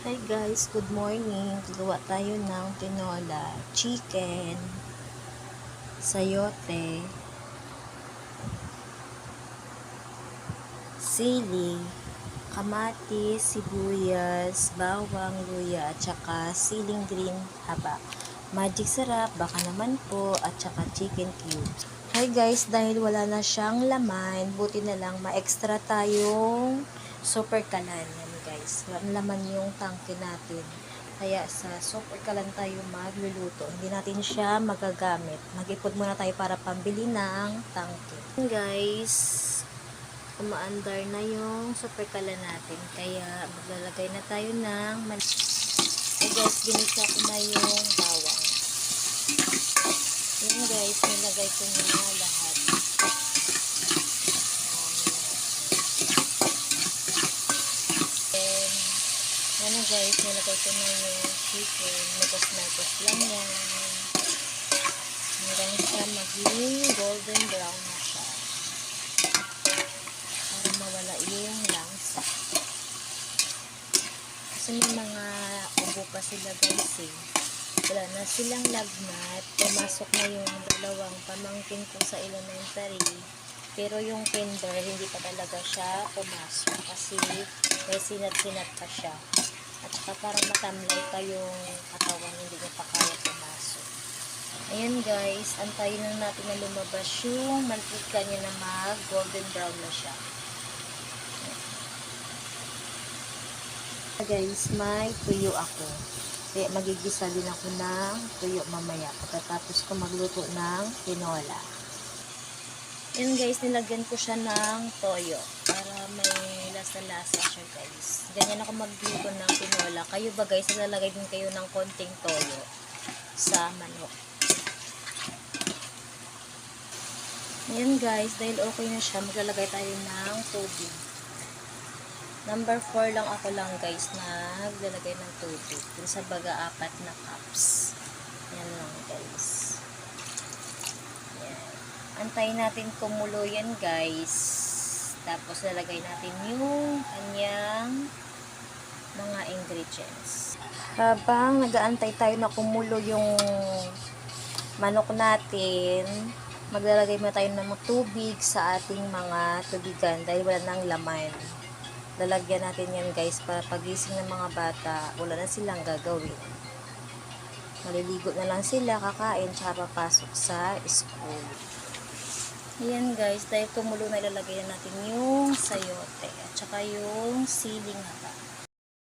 Hi guys, good morning. Gagawa tayo ng tinola, chicken, sayote, sili, kamatis, sibuyas, bawang, luya, at saka siling green haba. Magic sarap, baka naman po, at saka chicken cubes. Hi guys, dahil wala na siyang laman, buti na lang ma-extra tayong super kalan. Yan guys, walang laman yung tangke natin. Kaya sa super kalan tayo magluluto. Hindi natin siya magagamit. Mag-ipod muna tayo para pambili ng tangke. Guys, umaandar na yung super kalan natin. Kaya maglalagay na tayo ng guys, ginisa ko na yung bawang. Yan guys, nilagay ko na lahat. Then, yan guys, nilagay ko na yung chicken. Nagos lang yan. Hanggang sa maging golden brown na siya. Para mawala yung langsa. Kasi may mga ubo pa sila guys eh. Wala na silang lagnat. Pumasok na yung dalawang pamangkin ko sa elementary. Pero yung kinder, hindi pa talaga siya pumasok. Kasi may sinat-sinat pa siya. At saka para matamlay pa yung katawan, hindi niya pa kaya pumasok. Ayan guys, antayin lang natin na lumabas yung mantika niya na mag-golden brown na siya. Guys, may tuyo ako. Kaya magigisa din ako ng tuyo mamaya pagkatapos ko magluto ng tinola. Yan guys, nilagyan ko siya ng toyo para may lasa-lasa siya guys. Ganyan ako magluto ng tinola. Kayo ba guys, nalalagay din kayo ng konting toyo sa manok. Yan guys, dahil okay na siya, maglalagay tayo ng tubig. Number 4 lang ako lang guys na naglalagay ng tubig. Dun sa baga 4 na cups. Yan lang guys. Yan. Antayin natin kumulo yan guys. Tapos lalagay natin yung kanyang mga ingredients. Habang nag-aantay tayo na kumulo yung manok natin, maglalagay na tayo ng tubig sa ating mga tubigan dahil wala nang laman. Lalagyan natin yan guys para pagising ng mga bata, wala na silang gagawin. Maliligo na lang sila, kakain, tsaka papasok sa school. Ayan guys, dahil kumulo na ilalagay na natin yung sayote at saka yung siling haba.